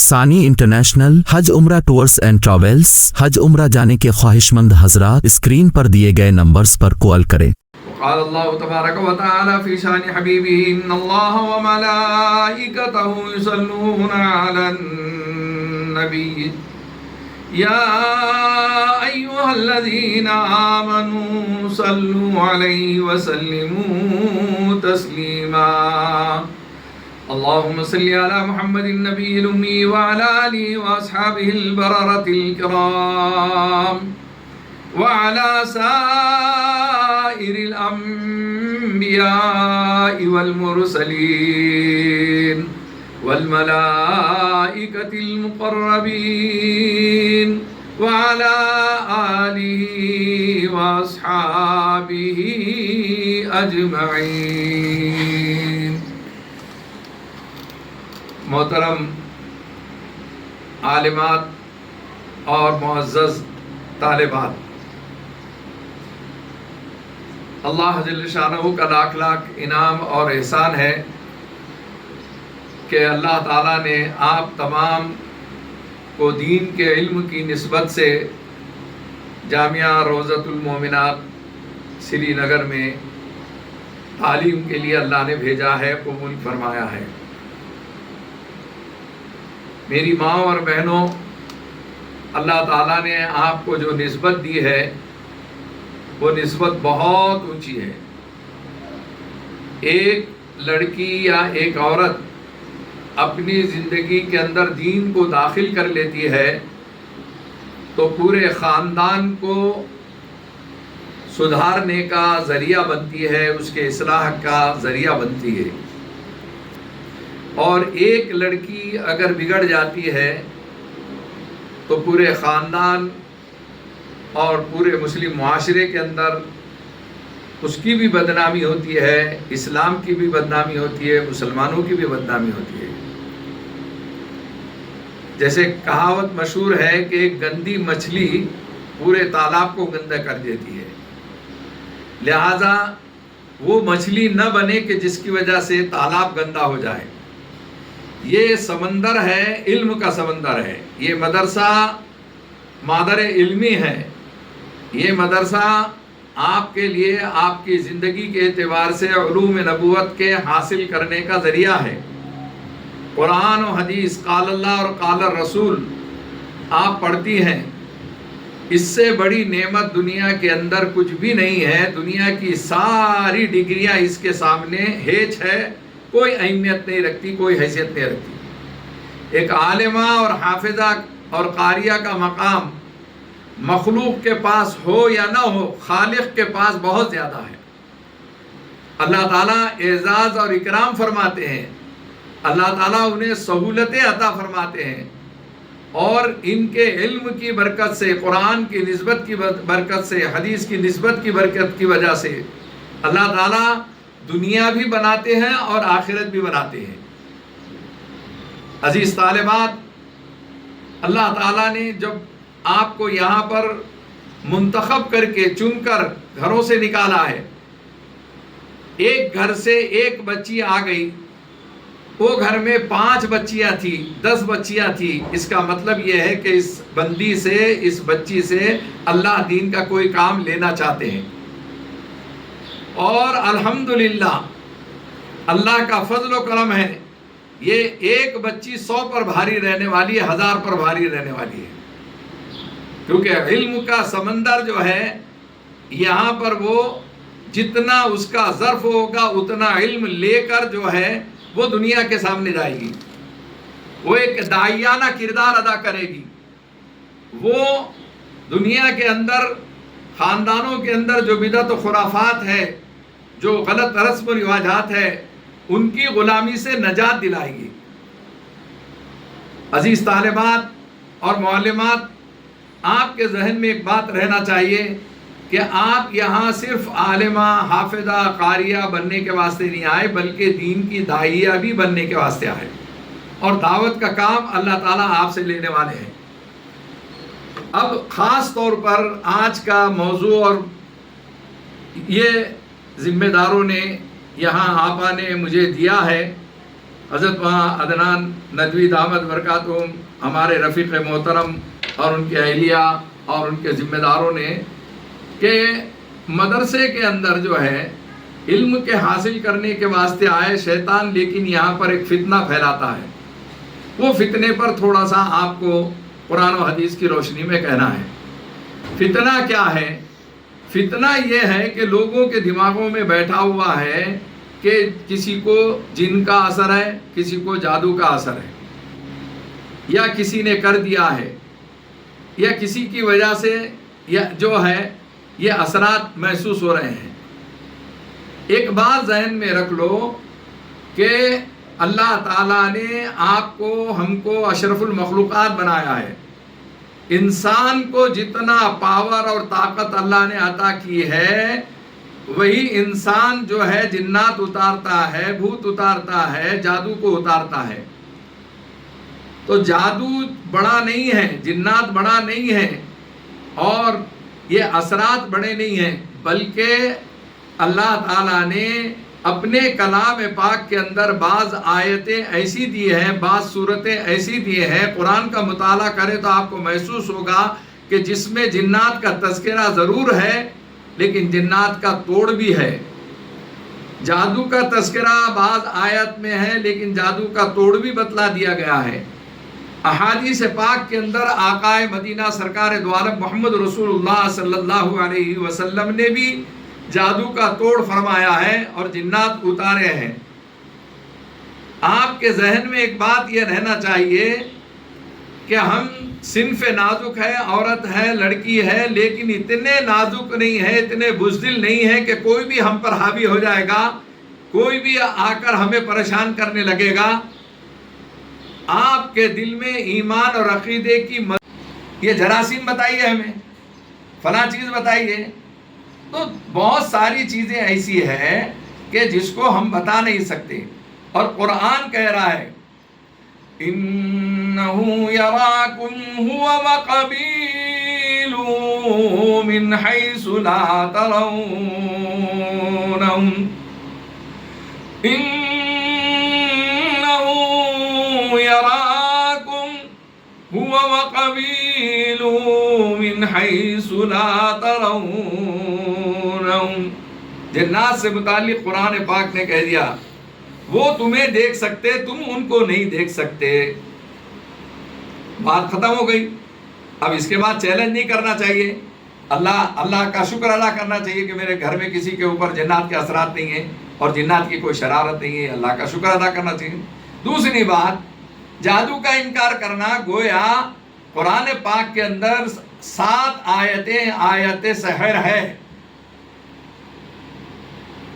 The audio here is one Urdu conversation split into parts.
ثانی انٹرنیشنل حج عمرہ ٹورز اینڈ ٹریولز۔ حج عمرہ جانے کے خواہش مند حضرات اسکرین پر دیے گئے نمبرز پر کال کریں۔ قال الله تبارك وتعالى في شان حبيبه إن الله وملائكته يصلون على النبي يا أيها الذين آمنوا صلوا عليه وسلموا تسليما اللهم صل على محمد النبي الأمي وعلى آله وأصحابه البررة الكرام وعلى سائر الأنبياء والمرسلين والملائكة المقربين وعلى آله وأصحابه أجمعين۔ محترم عالمات اور معزز طالبات، اللہ جل شانہ کا لاکھ لاکھ انعام اور احسان ہے کہ اللہ تعالیٰ نے آپ تمام کو دین کے علم کی نسبت سے جامعہ روضۃ المومنات سری نگر میں تعلیم کے لیے اللہ نے بھیجا ہے، قبول فرمایا ہے۔ میری ماں اور بہنوں، اللہ تعالیٰ نے آپ کو جو نسبت دی ہے وہ نسبت بہت اونچی ہے۔ ایک لڑکی یا ایک عورت اپنی زندگی کے اندر دین کو داخل کر لیتی ہے تو پورے خاندان کو سدھارنے کا ذریعہ بنتی ہے، اس کے اصلاح کا ذریعہ بنتی ہے۔ اور ایک لڑکی اگر بگڑ جاتی ہے تو پورے خاندان اور پورے مسلم معاشرے کے اندر اس کی بھی بدنامی ہوتی ہے، اسلام کی بھی بدنامی ہوتی ہے، مسلمانوں کی بھی بدنامی ہوتی ہے۔ جیسے کہاوت مشہور ہے کہ ایک گندی مچھلی پورے تالاب کو گندا کر دیتی ہے، لہذا وہ مچھلی نہ بنے کہ جس کی وجہ سے تالاب گندا ہو جائے۔ یہ سمندر ہے، علم کا سمندر ہے۔ یہ مدرسہ مادر علمی ہے۔ یہ مدرسہ آپ کے لیے آپ کی زندگی کے اعتبار سے علوم نبوت کے حاصل کرنے کا ذریعہ ہے۔ قرآن و حدیث، قال اللہ اور قال الرسول آپ پڑھتی ہیں، اس سے بڑی نعمت دنیا کے اندر کچھ بھی نہیں ہے۔ دنیا کی ساری ڈگریاں اس کے سامنے ہیچ ہے، کوئی اہمیت نہیں رکھتی، کوئی حیثیت نہیں رکھتی۔ ایک عالمہ اور حافظہ اور قاریہ کا مقام مخلوق کے پاس ہو یا نہ ہو، خالق کے پاس بہت زیادہ ہے۔ اللہ تعالیٰ اعزاز اور اکرام فرماتے ہیں، اللہ تعالیٰ انہیں سہولتیں عطا فرماتے ہیں، اور ان کے علم کی برکت سے، قرآن کی نسبت کی برکت سے، حدیث کی نسبت کی برکت کی وجہ سے اللہ تعالیٰ دنیا بھی بناتے ہیں اور آخرت بھی بناتے ہیں۔ عزیز طالبات، اللہ تعالیٰ نے جب آپ کو یہاں پر منتخب کر کے چن کر گھروں سے نکالا ہے، ایک گھر سے ایک بچی آ گئی، وہ گھر میں 5 بچیاں تھی، 10 بچیاں تھی، اس کا مطلب یہ ہے کہ اس بندی سے، اس بچی سے اللہ دین کا کوئی کام لینا چاہتے ہیں۔ اور الحمدللہ اللہ کا فضل و کرم ہے، یہ ایک بچی 100 پر بھاری رہنے والی ہے، 1000 پر بھاری رہنے والی ہے، کیونکہ علم کا سمندر جو ہے یہاں پر وہ جتنا اس کا ظرف ہوگا اتنا علم لے کر جو ہے وہ دنیا کے سامنے جائے گی، وہ ایک داعیانہ کردار ادا کرے گی۔ وہ دنیا کے اندر، خاندانوں کے اندر جو بدعت و خرافات ہے، جو غلط رسم و رواجات ہے، ان کی غلامی سے نجات دلائے گی۔ عزیز طالبات اور معلمات، آپ کے ذہن میں ایک بات رہنا چاہیے کہ آپ یہاں صرف عالمہ، حافظہ، قاریہ بننے کے واسطے نہیں آئے، بلکہ دین کی داعیہ بھی بننے کے واسطے آئے، اور دعوت کا کام اللہ تعالیٰ آپ سے لینے والے ہیں۔ اب خاص طور پر آج کا موضوع، اور یہ ذمہ داروں نے یہاں آپا نے مجھے دیا ہے حضرت وہاں عدنان ندوی دامت برکاتہم ہمارے رفیق محترم اور ان کے اہلیہ اور ان کے ذمہ داروں نے کہ مدرسے کے اندر جو ہے علم کے حاصل کرنے کے واسطے آئے شیطان، لیکن یہاں پر ایک فتنہ پھیلاتا ہے. وہ فتنے پر تھوڑا سا آپ کو قرآن و حدیث کی روشنی میں کہنا ہے. فتنہ کیا ہے؟ فتنہ یہ ہے کہ لوگوں کے دماغوں میں بیٹھا ہوا ہے کہ کسی کو جن کا اثر ہے، کسی کو جادو کا اثر ہے، یا کسی نے کر دیا ہے، یا کسی کی وجہ سے یا جو ہے یہ اثرات محسوس ہو رہے ہیں. ایک بات ذہن میں رکھ لو کہ اللہ تعالیٰ نے آپ کو، ہم کو اشرف المخلوقات بنایا ہے. انسان کو جتنا پاور اور طاقت اللہ نے عطا کی ہے، وہی انسان جو ہے جنات اتارتا ہے، بھوت اتارتا ہے، جادو کو اتارتا ہے. تو جادو بڑا نہیں ہے، جنات بڑا نہیں ہے، اور یہ اثرات بڑے نہیں ہیں، بلکہ اللہ تعالیٰ نے اپنے کلام پاک کے اندر بعض آیتیں ایسی دی ہیں، بعض صورتیں ایسی دی ہیں، قرآن کا مطالعہ کرے تو آپ کو محسوس ہوگا کہ جس میں جنات کا تذکرہ ضرور ہے لیکن جنات کا توڑ بھی ہے. جادو کا تذکرہ بعض آیت میں ہے لیکن جادو کا توڑ بھی بتلا دیا گیا ہے. احادیث پاک کے اندر آقا مدینہ سرکار دو عالم محمد رسول اللہ صلی اللہ علیہ وسلم نے بھی جادو کا توڑ فرمایا ہے اور جنات اتارے ہیں. آپ کے ذہن میں ایک بات یہ رہنا چاہیے کہ ہم صنف نازک ہے، عورت ہے، لڑکی ہے، لیکن اتنے نازک نہیں ہے، اتنے بزدل نہیں ہے کہ کوئی بھی ہم پر حاوی ہو جائے گا، کوئی بھی آ کر ہمیں پریشان کرنے لگے گا. آپ کے دل میں ایمان اور عقیدے کی یہ جراثیم بتائیے، ہمیں فلاں چیز بتائیے. تو بہت ساری چیزیں ایسی ہیں کہ جس کو ہم بتا نہیں سکتے، اور قرآن کہہ رہا ہے إِنَّهُ يَرَاكُمْ هُوَ وَقَبِيلُهُ مِنْ حَيْثُ لَا تَرَوْنَهُمْ إِنَّهُ يَرَاكُمْ هُوَ وَقَبِيلُهُ مِنْ حَيْثُ لَا تَرَوْنَهُمْ. جنات سے متعلق قرآن پاک نے کہہ دیا وہ تمہیں دیکھ سکتے، تم ان کو نہیں دیکھ سکتے. بات ختم ہو گئی. اب اس کے بعد چیلنج نہیں کرنا چاہیے، اللہ کا شکر ادا کرنا چاہیے کہ میرے گھر میں کسی کے اوپر جنات کے اثرات نہیں ہیں اور جنات کی کوئی شرارت نہیں ہے. اللہ کا شکر ادا کرنا چاہیے. دوسری بات، جادو کا انکار کرنا، گویا قرآن پاک کے اندر 7 آیتیں آیت سحر ہے.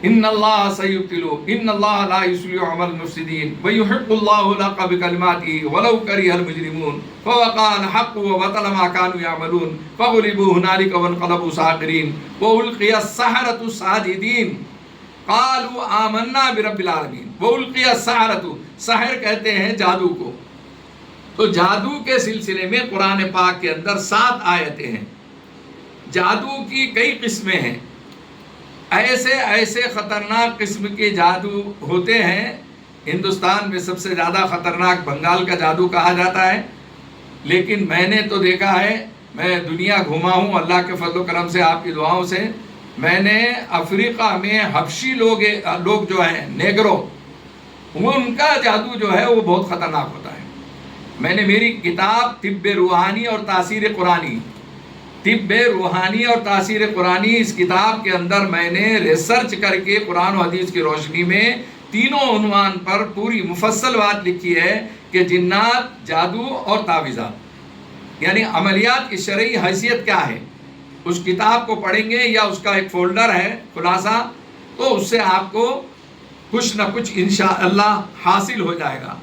ان اللہ سیبطل، ان اللہ لا یصلح عمل المفسدین ویحق اللہ الحق بکلماتہ ولو کرہ المجرمون فوقع الحق وبطل ما كانوا يعملون فغلبوا هنالك وانقلبوا صاغرين والقي السحرة ساجدين قالوا آمنا برب العالمین. والقي السحرة، سحر کہتے ہیں جادو کو. تو جادو کے سلسلے میں قرآن پاک کے اندر 7 آیتیں ہیں. جادو کی کئی قسمیں ہیں، ایسے خطرناک قسم کے جادو ہوتے ہیں. ہندوستان میں سب سے زیادہ خطرناک بنگال کا جادو کہا جاتا ہے، لیکن میں نے تو دیکھا ہے، میں دنیا گھوما ہوں اللہ کے فضل و کرم سے، آپ کی دعاؤں سے. میں نے افریقہ میں حبشی لوگ جو ہیں نیگرو، وہ ان کا جادو جو ہے وہ بہت خطرناک ہوتا ہے. میں نے میری کتاب طب روحانی اور تاثیر قرآنی، طب روحانی اور تاثیر قرآنی، اس کتاب کے اندر میں نے ریسرچ کر کے قرآن و حدیث کی روشنی میں تینوں عنوان پر پوری مفصل بات لکھی ہے کہ جنات، جادو اور تعویذات، یعنی عملیات کی شرعی حیثیت کیا ہے. اس کتاب کو پڑھیں گے یا اس کا ایک فولڈر ہے خلاصہ، تو اس سے آپ کو کچھ نہ کچھ انشاءاللہ حاصل ہو جائے گا.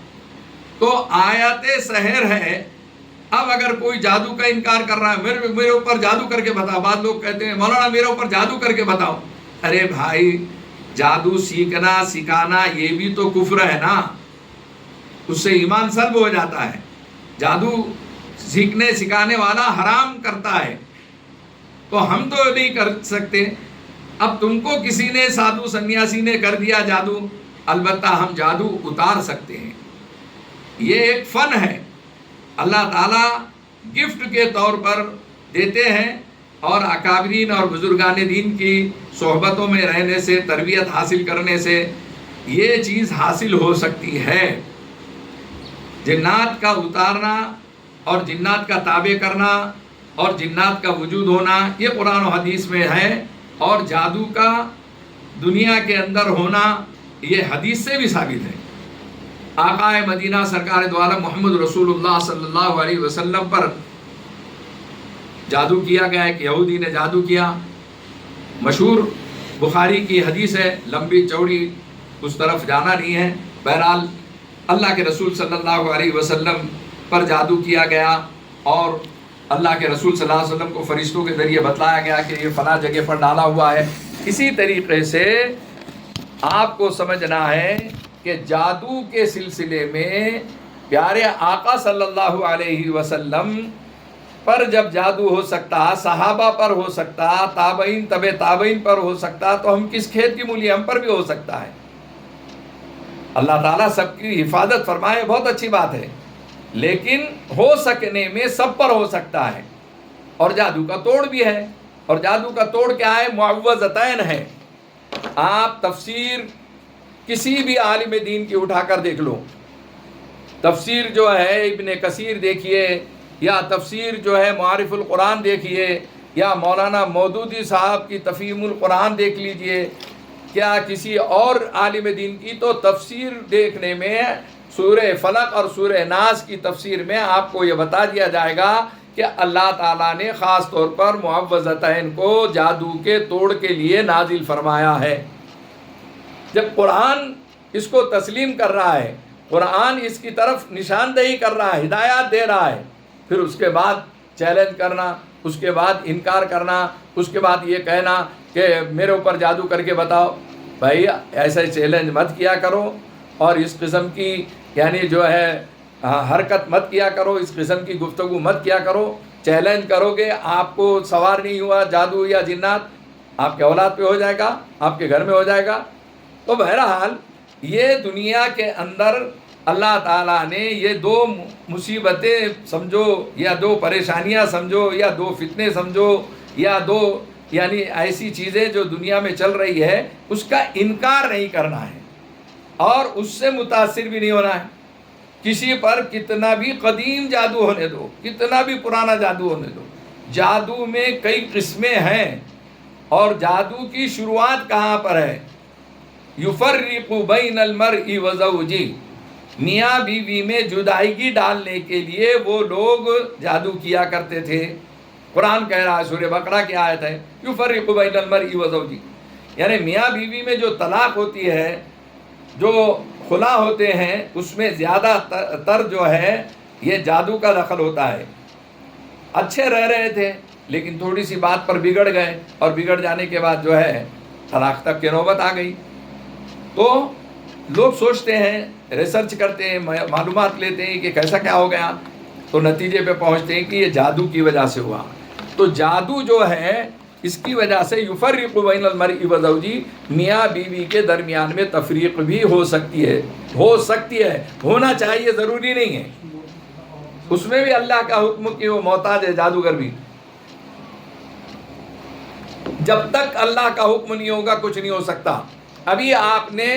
تو آیات سحر ہے. اب اگر کوئی جادو کا انکار کر رہا ہے، میرے اوپر جادو کر کے بتاؤ. بعض لوگ کہتے ہیں مولانا میرے اوپر جادو کر کے بتاؤ. ارے بھائی، جادو سیکھنا سکھانا یہ بھی تو کفر ہے نا، اس سے ایمان سلب ہو جاتا ہے. جادو سیکھنے سکھانے والا حرام کرتا ہے، تو ہم تو نہیں کر سکتے. اب تم کو کسی نے، سادھو سنیاسی نے کر دیا جادو، البتہ ہم جادو اتار سکتے ہیں. یہ ایک فن ہے، اللہ تعالیٰ گفٹ کے طور پر دیتے ہیں، اور اکابرین اور بزرگان دین کی صحبتوں میں رہنے سے، تربیت حاصل کرنے سے یہ چیز حاصل ہو سکتی ہے. جنات کا اتارنا اور جنات کا تابع کرنا اور جنات کا وجود ہونا یہ قرآن و حدیث میں ہے، اور جادو کا دنیا کے اندر ہونا یہ حدیث سے بھی ثابت ہے. آقا مدینہ سرکار دو عالم محمد رسول اللہ صلی اللہ علیہ وسلم پر جادو کیا گیا، ایک یہودی نے جادو کیا. مشہور بخاری کی حدیث ہے، لمبی چوڑی اس طرف جانا نہیں ہے. بہرحال اللہ کے رسول صلی اللہ علیہ وسلم پر جادو کیا گیا، اور اللہ کے رسول صلی اللہ علیہ وسلم کو فرشتوں کے ذریعے بتلایا گیا کہ یہ فلاں جگہ پر ڈالا ہوا ہے. اسی طریقے سے آپ کو سمجھنا ہے کہ جادو کے سلسلے میں پیارے آقا صلی اللہ علیہ وسلم پر جب جادو ہو سکتا، صحابہ پر ہو سکتا، تابعین تبع تابعین پر ہو سکتا، تو ہم کس کھیت کی مولی، ہم پر بھی ہو سکتا ہے. اللہ تعالیٰ سب کی حفاظت فرمائے، بہت اچھی بات ہے، لیکن ہو سکنے میں سب پر ہو سکتا ہے. اور جادو کا توڑ بھی ہے، اور جادو کا توڑ کیا ہے؟ معوذتین ہے. آپ تفسیر کسی بھی عالم دین کی اٹھا کر دیکھ لو، تفسیر جو ہے ابن کثیر دیکھیے، یا تفسیر جو ہے معارف القرآن دیکھیے، یا مولانا مودودی صاحب کی تفہیم القرآن دیکھ لیجئے، کیا کسی اور عالم دین کی، تو تفسیر دیکھنے میں سورہ فلق اور سورہ ناس کی تفسیر میں آپ کو یہ بتا دیا جائے گا کہ اللہ تعالیٰ نے خاص طور پر معوذتین کو جادو کے توڑ کے لیے نازل فرمایا ہے. جب قرآن اس کو تسلیم کر رہا ہے، قرآن اس کی طرف نشاندہی کر رہا ہے، ہدایات دے رہا ہے، پھر اس کے بعد چیلنج کرنا، اس کے بعد انکار کرنا، اس کے بعد یہ کہنا کہ میرے اوپر جادو کر کے بتاؤ. بھائی ایسے چیلنج مت کیا کرو، اور اس قسم کی یعنی جو ہے حرکت مت کیا کرو، اس قسم کی گفتگو مت کیا کرو. چیلنج کرو گے، آپ کو سوار نہیں ہوا جادو یا جنات، آپ کے اولاد پہ ہو جائے گا، آپ کے گھر میں ہو جائے گا. تو بہرحال یہ دنیا کے اندر اللہ تعالیٰ نے یہ دو مصیبتیں سمجھو، یا دو پریشانیاں سمجھو، یا دو فتنے سمجھو، یا دو یعنی ایسی چیزیں جو دنیا میں چل رہی ہے، اس کا انکار نہیں کرنا ہے، اور اس سے متاثر بھی نہیں ہونا ہے. کسی پر کتنا بھی قدیم جادو ہونے دو، کتنا بھی پرانا جادو ہونے دو، جادو میں کئی قسمیں ہیں، اور جادو کی شروعات کہاں پر ہے؟ یفرق بین المرء وزوجہ، میاں بیوی میں جدائیگی ڈالنے کے لیے وہ لوگ جادو کیا کرتے تھے. قرآن کہہ رہا ہے، سورہ بقرہ کی آیت ہے، یفرق بین المرء وزوجہ، یعنی میاں بیوی میں جو طلاق ہوتی ہے، جو خلا ہوتے ہیں، اس میں زیادہ تر جو ہے یہ جادو کا دخل ہوتا ہے. اچھے رہ رہے تھے لیکن تھوڑی سی بات پر بگڑ گئے، اور بگڑ جانے کے بعد جو ہے طلاق تک کی نوبت آ گئی. تو لوگ سوچتے ہیں، ریسرچ کرتے ہیں، معلومات لیتے ہیں کہ کیسا کیا ہو گیا، تو نتیجے پہ پہنچتے ہیں کہ یہ جادو کی وجہ سے ہوا. تو جادو جو ہے اس کی وجہ سے یفرق بین المرء وزوجہ، میاں بیوی کے درمیان میں تفریق بھی ہو سکتی ہے، ہونا چاہیے، ضروری نہیں ہے. اس میں بھی اللہ کا حکم کہ وہ محتاج ہے جادوگر بھی. جب تک اللہ کا حکم نہیں ہوگا کچھ نہیں ہو سکتا. ابھی آپ نے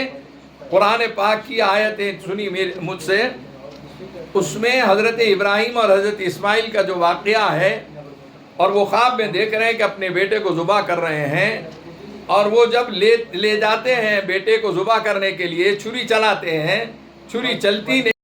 قرآن پاک کی آیتیں سنی مجھ سے، اس میں حضرت ابراہیم اور حضرت اسماعیل کا جو واقعہ ہے، اور وہ خواب میں دیکھ رہے ہیں کہ اپنے بیٹے کو ذبح کر رہے ہیں، اور وہ جب لے جاتے ہیں بیٹے کو ذبح کرنے کے لیے، چھری چلاتے ہیں، چھری چلتی نہیں.